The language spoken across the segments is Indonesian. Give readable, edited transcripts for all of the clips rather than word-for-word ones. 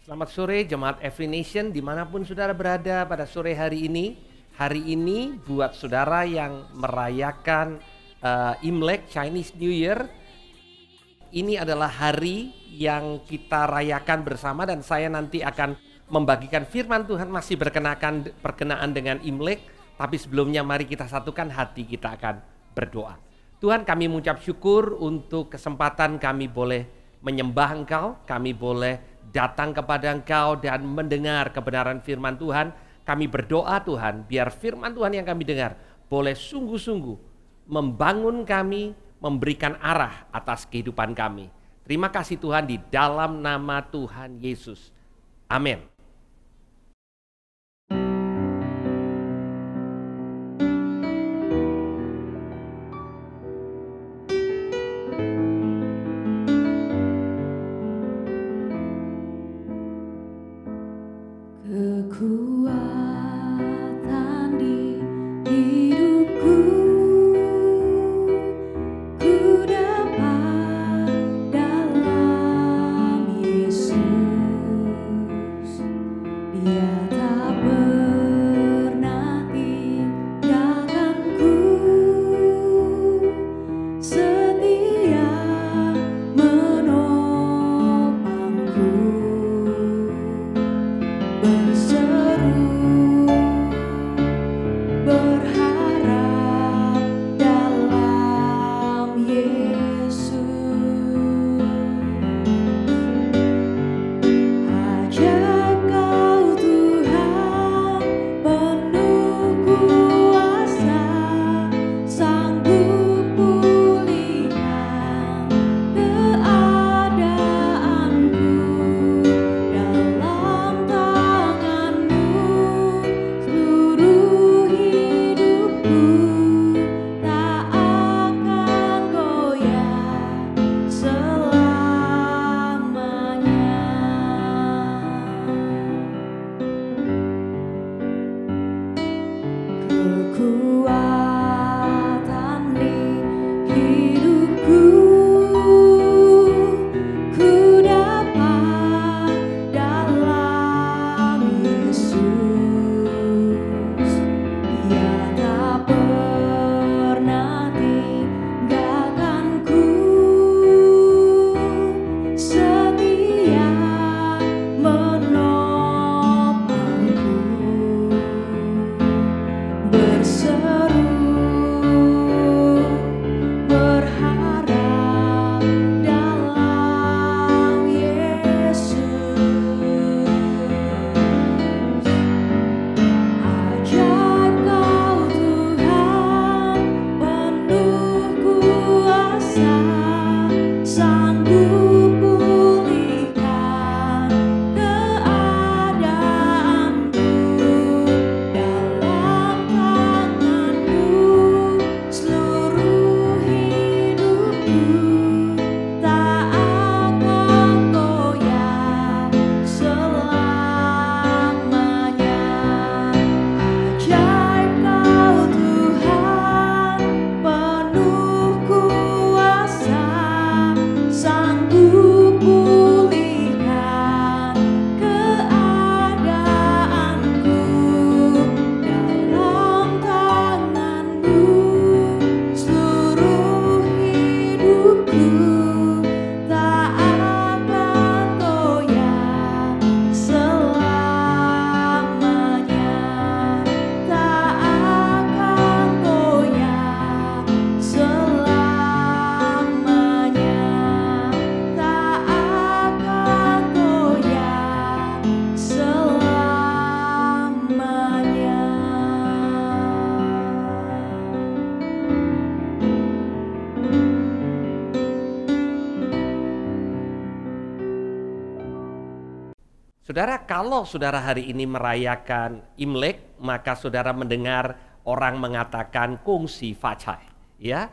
Selamat sore Jemaat Every Nation dimanapun saudara berada pada sore hari ini. Hari ini buat saudara yang merayakan Imlek, Chinese New Year, ini adalah hari yang kita rayakan bersama dan saya nanti akan membagikan firman Tuhan masih berkenaan dengan Imlek. Tapi sebelumnya mari kita satukan hati, kita akan berdoa. Tuhan, kami mengucap syukur untuk kesempatan kami boleh menyembah Engkau, kami boleh datang kepada Engkau dan mendengar kebenaran firman Tuhan. Kami berdoa Tuhan, biar firman Tuhan yang kami dengar boleh sungguh-sungguh membangun kami, memberikan arah atas kehidupan kami. Terima kasih Tuhan, di dalam nama Tuhan Yesus. Amin. Kekuatan di hidupku, ku dapat dalam Yesus. Dia tak pernah tinggalkanku, setia menopangku. Berseru, berharap dalam Yesus. Ajaib Kau Tuhan, penuh kuasa, sanggup pulihkan keadaanku. Dalam tangan-Mu seluruh hidupku tak akan goyah selamanya. Kekuatan di hidupku, ku dapat dalam Yesus. Dia tak pernah tinggalkanku, setia menopangku. Berseru, berharap dalam Yesus. Ajaib Kau Tuhan, penuh kuasa, sanggup pulihkan keadaanku. Dalam tangan-Mu seluruh hidupku tak akan goyah selamanya. Ajaib Kau Tuhan, penuh kuasa, sanggup pulihkan keadaanku. Dalam tangan-Mu seluruh hidupku tak akan goyah selamanya. Tak akan goyah selamanya. Tak akan goyah selamanya. Saudara, kalau saudara hari ini merayakan Imlek, maka saudara mendengar orang mengatakan kongsi facai, ya.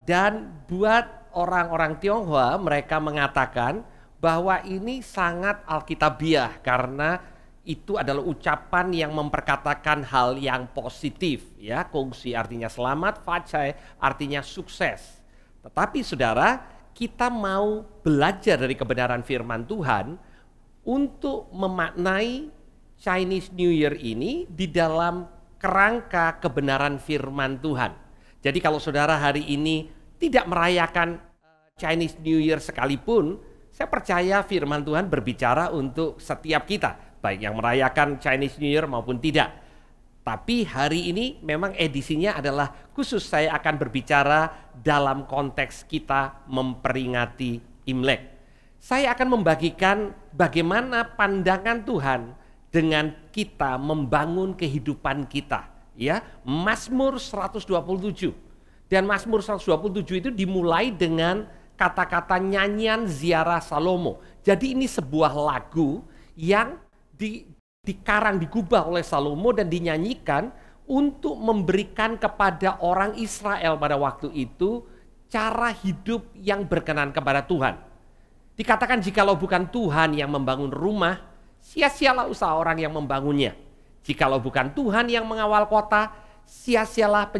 Dan buat orang-orang Tionghoa, mereka mengatakan bahwa ini sangat alkitabiah karena itu adalah ucapan yang memperkatakan hal yang positif, ya. Kongsi artinya selamat, facai artinya sukses. Tetapi saudara, kita mau belajar dari kebenaran firman Tuhan, untuk memaknai Chinese New Year ini di dalam kerangka kebenaran firman Tuhan. Jadi kalau saudara hari ini tidak merayakan Chinese New Year sekalipun, saya percaya firman Tuhan berbicara untuk setiap kita, baik yang merayakan Chinese New Year maupun tidak. Tapi hari ini memang edisinya adalah khusus saya akan berbicara dalam konteks kita memperingati Imlek. Saya akan membagikan bagaimana pandangan Tuhan dengan kita membangun kehidupan kita. Ya, Mazmur 127. Dan Mazmur 127 itu dimulai dengan kata-kata nyanyian ziarah Salomo. Jadi ini sebuah lagu yang dikarang, digubah oleh Salomo dan dinyanyikan untuk memberikan kepada orang Israel pada waktu itu cara hidup yang berkenan kepada Tuhan. Dikatakan jikalau bukan Tuhan yang membangun rumah, sia-sialah usaha orang yang membangunnya. Jikalau bukan Tuhan yang mengawal kota, sia-sialah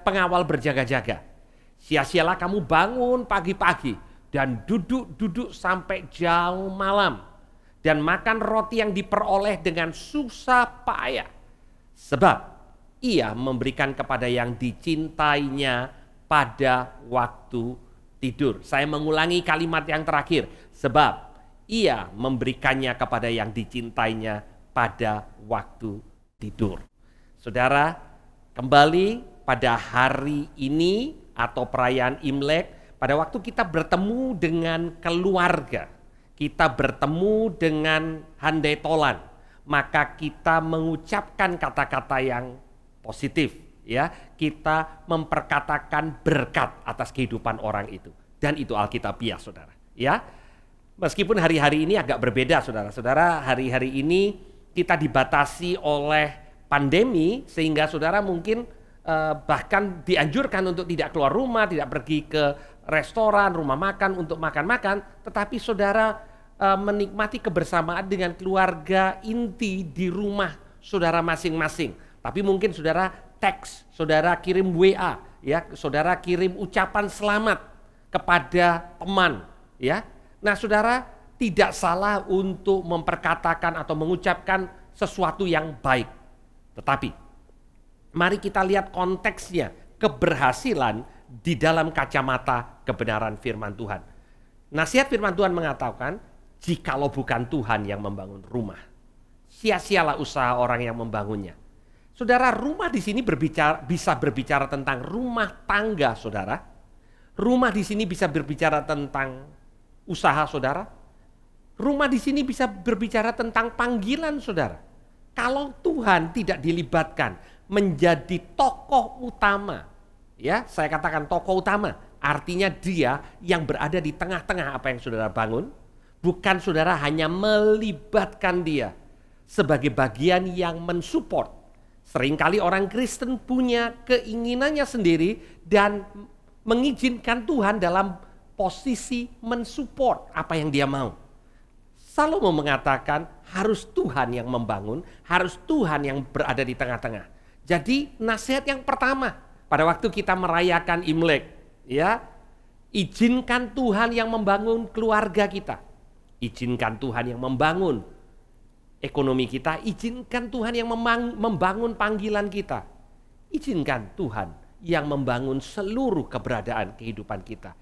pengawal berjaga-jaga. Sia-sialah kamu bangun pagi-pagi dan duduk-duduk sampai jauh malam. Dan makan roti yang diperoleh dengan susah payah. Sebab ia memberikan kepada yang dicintainya pada waktu tidur. Saya mengulangi kalimat yang terakhir. Sebab ia memberikannya kepada yang dicintainya pada waktu tidur. Saudara, kembali pada hari ini atau perayaan Imlek, pada waktu kita bertemu dengan keluarga, kita bertemu dengan handai tolan, maka kita mengucapkan kata-kata yang positif, ya. Kita memperkatakan berkat atas kehidupan orang itu, dan itu alkitabiah, saudara. Ya, meskipun hari-hari ini agak berbeda, saudara-saudara. Hari-hari ini kita dibatasi oleh pandemi, sehingga saudara mungkin bahkan dianjurkan untuk tidak keluar rumah, tidak pergi ke restoran, rumah makan untuk makan-makan, tetapi saudara menikmati kebersamaan dengan keluarga inti di rumah saudara masing-masing. Tapi mungkin saudara teks, saudara kirim WA, ya, saudara kirim ucapan selamat kepada teman, ya. Nah, saudara tidak salah untuk memperkatakan atau mengucapkan sesuatu yang baik. Tetapi mari kita lihat konteksnya, keberhasilan di dalam kacamata kebenaran firman Tuhan. Nasihat firman Tuhan mengatakan, jikalau bukan Tuhan yang membangun rumah, sia-sialah usaha orang yang membangunnya. Saudara, rumah di sini bisa berbicara tentang rumah tangga, saudara. Rumah di sini bisa berbicara tentang usaha, saudara. Rumah di sini bisa berbicara tentang panggilan, saudara. Kalau Tuhan tidak dilibatkan menjadi tokoh utama, ya, saya katakan tokoh utama, artinya dia yang berada di tengah-tengah apa yang saudara bangun, bukan saudara hanya melibatkan dia sebagai bagian yang mensupport. Seringkali orang Kristen punya keinginannya sendiri dan mengizinkan Tuhan dalam posisi mensupport apa yang dia mau. Salomo mengatakan harus Tuhan yang membangun, harus Tuhan yang berada di tengah-tengah. Jadi nasihat yang pertama pada waktu kita merayakan Imlek, ya, izinkan Tuhan yang membangun keluarga kita. Izinkan Tuhan yang membangun ekonomi kita, izinkan Tuhan yang membangun panggilan kita. Izinkan Tuhan yang membangun seluruh keberadaan kehidupan kita.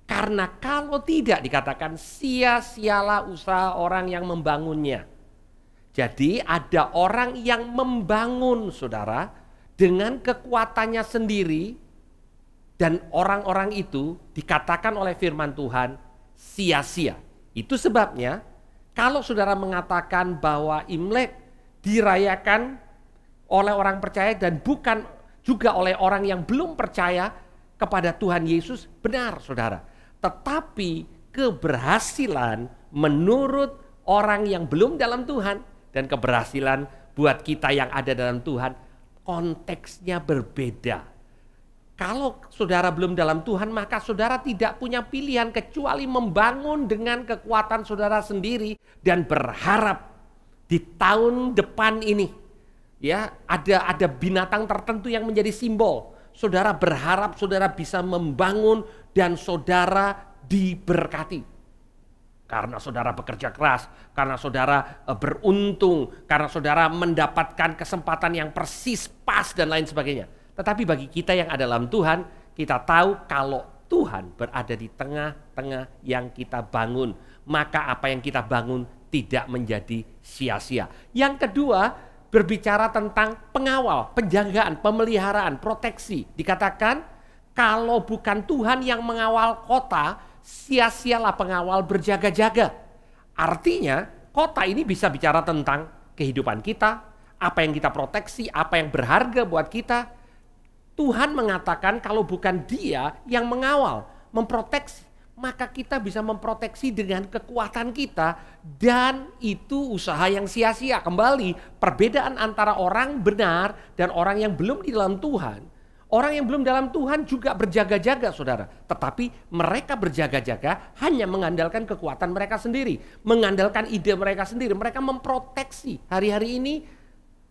Karena kalau tidak dikatakan sia-sialah usaha orang yang membangunnya. Jadi ada orang yang membangun, saudara, dengan kekuatannya sendiri, dan orang-orang itu dikatakan oleh firman Tuhan sia-sia. Itu sebabnya kalau saudara mengatakan bahwa Imlek dirayakan oleh orang percaya dan bukan juga oleh orang yang belum percaya kepada Tuhan Yesus, benar, saudara. Tetapi keberhasilan menurut orang yang belum dalam Tuhan dan keberhasilan buat kita yang ada dalam Tuhan, konteksnya berbeda. Kalau saudara belum dalam Tuhan, maka saudara tidak punya pilihan kecuali membangun dengan kekuatan saudara sendiri dan berharap di tahun depan ini, ya, ada binatang tertentu yang menjadi simbol. Saudara berharap saudara bisa membangun dan saudara diberkati. Karena saudara bekerja keras, karena saudara beruntung, karena saudara mendapatkan kesempatan yang persis, pas, dan lain sebagainya. Tetapi bagi kita yang ada dalam Tuhan, kita tahu kalau Tuhan berada di tengah-tengah yang kita bangun, maka apa yang kita bangun tidak menjadi sia-sia. Yang kedua, berbicara tentang pengawal, penjagaan, pemeliharaan, proteksi. Dikatakan kalau bukan Tuhan yang mengawal kota, sia-sialah pengawal berjaga-jaga. Artinya kota ini bisa bicara tentang kehidupan kita, apa yang kita proteksi, apa yang berharga buat kita. Tuhan mengatakan kalau bukan Dia yang mengawal, memproteksi, maka kita bisa memproteksi dengan kekuatan kita, dan itu usaha yang sia-sia. Kembali, perbedaan antara orang benar dan orang yang belum di dalam Tuhan. Orang yang belum dalam Tuhan juga berjaga-jaga, saudara. Tetapi mereka berjaga-jaga hanya mengandalkan kekuatan mereka sendiri. Mengandalkan ide mereka sendiri. Mereka memproteksi. Hari-hari ini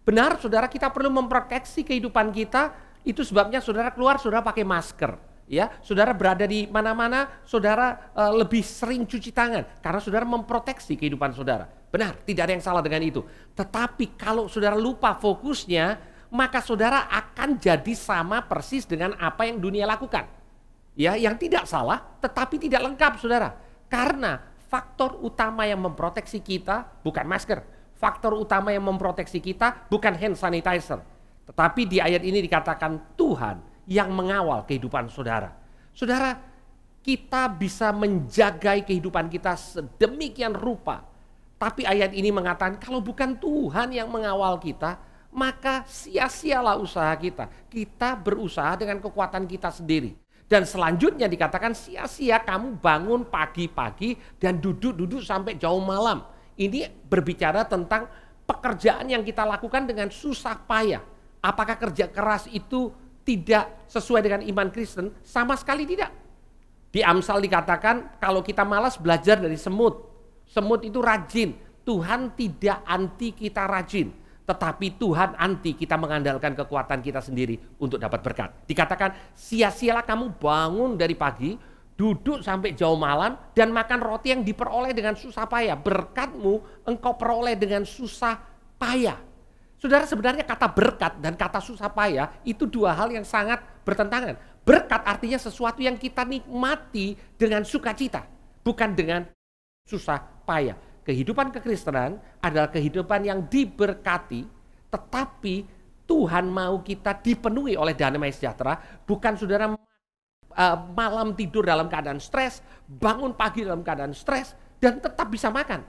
benar, saudara, kita perlu memproteksi kehidupan kita. Itu sebabnya saudara keluar, saudara pakai masker. Ya, saudara berada di mana-mana, saudara lebih sering cuci tangan. Karena saudara memproteksi kehidupan saudara. Benar, tidak ada yang salah dengan itu. Tetapi kalau saudara lupa fokusnya, maka saudara akan jadi sama persis dengan apa yang dunia lakukan. Ya, yang tidak salah tetapi tidak lengkap, saudara. Karena faktor utama yang memproteksi kita bukan masker. Faktor utama yang memproteksi kita bukan hand sanitizer. Tetapi di ayat ini dikatakan Tuhan yang mengawal kehidupan saudara. Saudara, kita bisa menjaga kehidupan kita sedemikian rupa. Tapi ayat ini mengatakan kalau bukan Tuhan yang mengawal kita, maka sia-sialah usaha kita. Kita berusaha dengan kekuatan kita sendiri. Dan selanjutnya dikatakan sia-sia kamu bangun pagi-pagi dan duduk-duduk sampai jauh malam. Ini berbicara tentang pekerjaan yang kita lakukan dengan susah payah. Apakah kerja keras itu tidak sesuai dengan iman Kristen? Sama sekali tidak. Di Amsal dikatakan kalau kita malas belajar dari semut. Semut itu rajin. Tuhan tidak anti kita rajin. Tetapi Tuhan anti kita mengandalkan kekuatan kita sendiri untuk dapat berkat. Dikatakan sia-sialah kamu bangun dari pagi, duduk sampai jauh malam, dan makan roti yang diperoleh dengan susah payah. Berkatmu engkau peroleh dengan susah payah. Saudara, sebenarnya kata berkat dan kata susah payah itu dua hal yang sangat bertentangan. Berkat artinya sesuatu yang kita nikmati dengan sukacita, bukan dengan susah payah. Kehidupan kekristenan adalah kehidupan yang diberkati, tetapi Tuhan mau kita dipenuhi oleh damai sejahtera, bukan saudara malam tidur dalam keadaan stres, bangun pagi dalam keadaan stres, dan tetap bisa makan.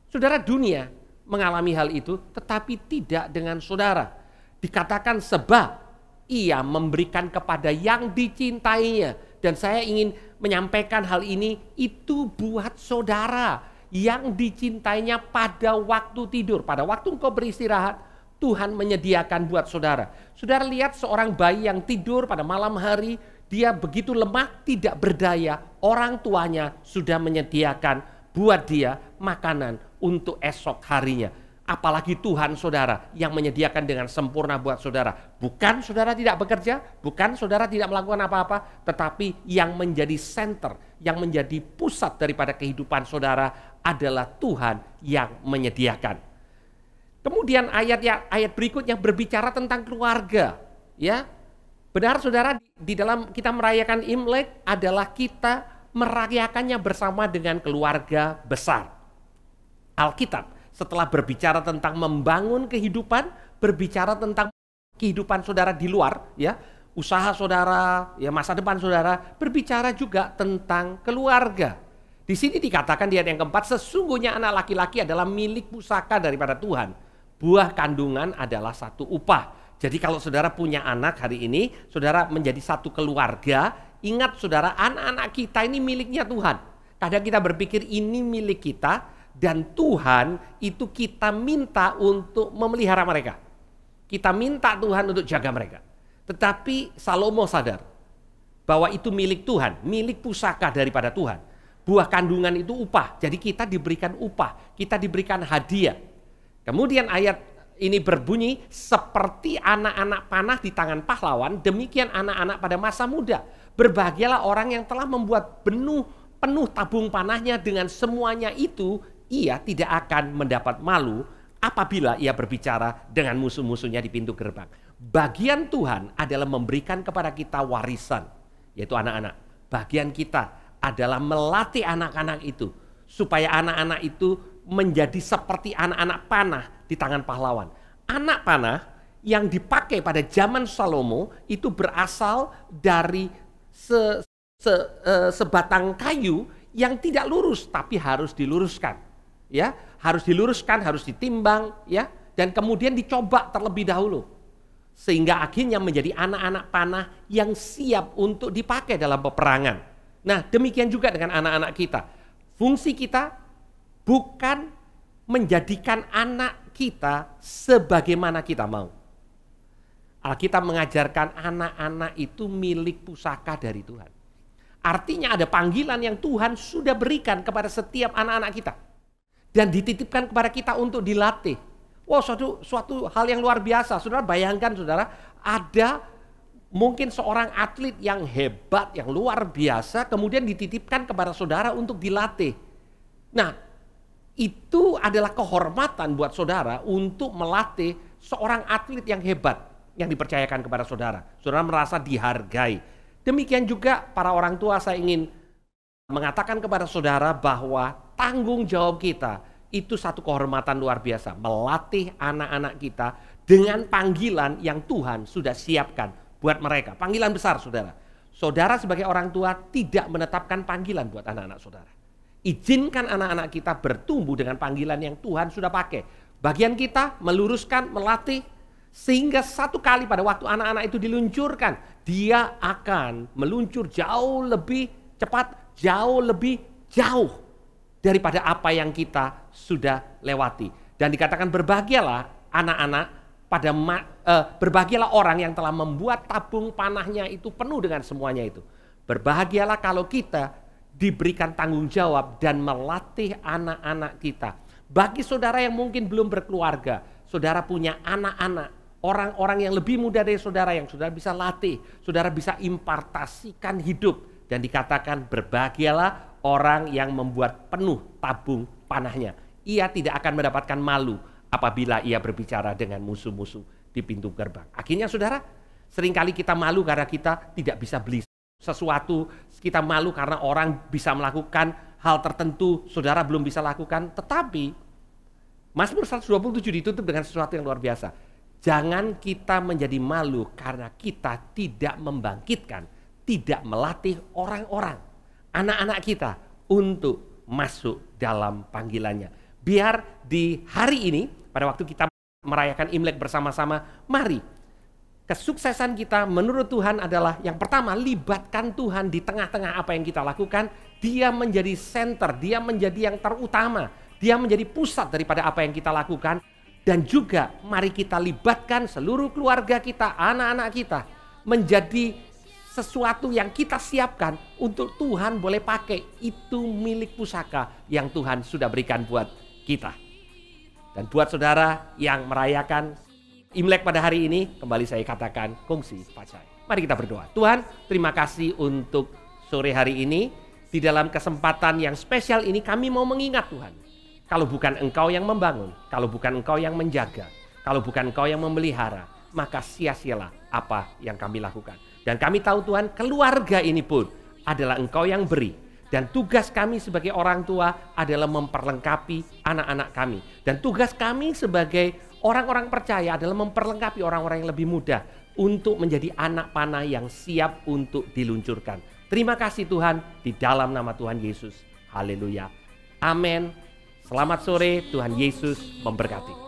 Saudara, dunia mengalami hal itu, tetapi tidak dengan saudara. Dikatakan sebab ia memberikan kepada yang dicintainya. Dan saya ingin menyampaikan hal ini, itu buat saudara yang dicintainya pada waktu tidur. Pada waktu engkau beristirahat, Tuhan menyediakan buat saudara. Saudara lihat seorang bayi yang tidur pada malam hari, dia begitu lemah, tidak berdaya. Orang tuanya sudah menyediakan buat dia makanan untuk esok harinya. Apalagi Tuhan saudara yang menyediakan dengan sempurna buat saudara. Bukan saudara tidak bekerja, bukan saudara tidak melakukan apa-apa, tetapi yang menjadi center, yang menjadi pusat daripada kehidupan saudara adalah Tuhan yang menyediakan. Kemudian ayat berikutnya berbicara tentang keluarga, ya. Benar saudara, di dalam kita merayakan Imlek adalah kita merayakannya bersama dengan keluarga besar. Alkitab setelah berbicara tentang membangun kehidupan, berbicara tentang kehidupan saudara di luar, ya, usaha saudara, ya, masa depan saudara, berbicara juga tentang keluarga. Di sini dikatakan di ayat yang keempat, sesungguhnya anak laki-laki adalah milik pusaka daripada Tuhan. Buah kandungan adalah satu upah. Jadi kalau saudara punya anak hari ini, saudara menjadi satu keluarga, ingat saudara, anak-anak kita ini miliknya Tuhan. Kadang kita berpikir ini milik kita, dan Tuhan itu kita minta untuk memelihara mereka. Kita minta Tuhan untuk jaga mereka. Tetapi Salomo sadar bahwa itu milik Tuhan, milik pusaka daripada Tuhan. Buah kandungan itu upah, jadi kita diberikan upah, kita diberikan hadiah. Kemudian ayat ini berbunyi, seperti anak-anak panah di tangan pahlawan, demikian anak-anak pada masa muda. Berbahagialah orang yang telah membuat benih penuh tabung panahnya dengan semuanya itu, ia tidak akan mendapat malu apabila ia berbicara dengan musuh-musuhnya di pintu gerbang. Bagian Tuhan adalah memberikan kepada kita warisan, yaitu anak-anak. Bagian kita adalah melatih anak-anak itu, supaya anak-anak itu menjadi seperti anak-anak panah di tangan pahlawan. Anak panah yang dipakai pada zaman Salomo itu berasal dari sebatang kayu yang tidak lurus, tapi harus diluruskan. Ya, harus diluruskan, harus ditimbang, ya, dan kemudian dicoba terlebih dahulu, sehingga akhirnya menjadi anak-anak panah yang siap untuk dipakai dalam peperangan. Nah, demikian juga dengan anak-anak kita. Fungsi kita bukan menjadikan anak kita sebagaimana kita mau. Alkitab mengajarkan anak-anak itu milik pusaka dari Tuhan. Artinya ada panggilan yang Tuhan sudah berikan kepada setiap anak-anak kita. Dan dititipkan kepada kita untuk dilatih. Wow, suatu hal yang luar biasa. Saudara bayangkan, saudara, ada mungkin seorang atlet yang hebat, yang luar biasa, kemudian dititipkan kepada saudara untuk dilatih. Nah, itu adalah kehormatan buat saudara untuk melatih seorang atlet yang hebat yang dipercayakan kepada saudara. Saudara merasa dihargai. Demikian juga para orang tua, saya ingin mengatakan kepada saudara bahwa tanggung jawab kita itu satu kehormatan luar biasa. Melatih anak-anak kita dengan panggilan yang Tuhan sudah siapkan buat mereka. Panggilan besar, saudara. Saudara sebagai orang tua tidak menetapkan panggilan buat anak-anak saudara. Izinkan anak-anak kita bertumbuh dengan panggilan yang Tuhan sudah pakai. Bagian kita meluruskan, melatih, sehingga satu kali pada waktu anak-anak itu diluncurkan, dia akan meluncur jauh lebih cepat, jauh lebih jauh daripada apa yang kita sudah lewati. Dan dikatakan berbahagialah anak-anak, berbahagialah orang yang telah membuat tabung panahnya itu penuh dengan semuanya itu. Berbahagialah kalau kita diberikan tanggung jawab dan melatih anak-anak kita. Bagi saudara yang mungkin belum berkeluarga, saudara punya anak-anak, orang-orang yang lebih muda dari saudara yang saudara bisa latih, saudara bisa impartasikan hidup. Dan dikatakan berbahagialah orang yang membuat penuh tabung panahnya. Ia tidak akan mendapatkan malu apabila ia berbicara dengan musuh-musuh di pintu gerbang. Akhirnya saudara, seringkali kita malu karena kita tidak bisa beli sesuatu, kita malu karena orang bisa melakukan hal tertentu, saudara belum bisa lakukan. Tetapi Mazmur 127 ditutup dengan sesuatu yang luar biasa. Jangan kita menjadi malu karena kita tidak membangkitkan, tidak melatih orang-orang, anak-anak kita untuk masuk dalam panggilannya. Biar di hari ini, pada waktu kita merayakan Imlek bersama-sama, mari kesuksesan kita menurut Tuhan adalah yang pertama, libatkan Tuhan di tengah-tengah apa yang kita lakukan. Dia menjadi center, dia menjadi yang terutama, dia menjadi pusat daripada apa yang kita lakukan. Dan juga mari kita libatkan seluruh keluarga kita, anak-anak kita menjadi sesuatu yang kita siapkan untuk Tuhan boleh pakai. Itu milik pusaka yang Tuhan sudah berikan buat kita. Dan buat saudara yang merayakan Imlek pada hari ini, kembali saya katakan kongsi pacai. Mari kita berdoa. Tuhan, terima kasih untuk sore hari ini. Di dalam kesempatan yang spesial ini kami mau mengingat Tuhan. Kalau bukan Engkau yang membangun, kalau bukan Engkau yang menjaga, kalau bukan Engkau yang memelihara, maka sia-sialah apa yang kami lakukan. Dan kami tahu Tuhan, keluarga ini pun adalah Engkau yang beri. Dan tugas kami sebagai orang tua adalah memperlengkapi anak-anak kami. Dan tugas kami sebagai orang-orang percaya adalah memperlengkapi orang-orang yang lebih muda untuk menjadi anak panah yang siap untuk diluncurkan. Terima kasih Tuhan, di dalam nama Tuhan Yesus. Haleluya. Amin. Selamat sore, Tuhan Yesus memberkati.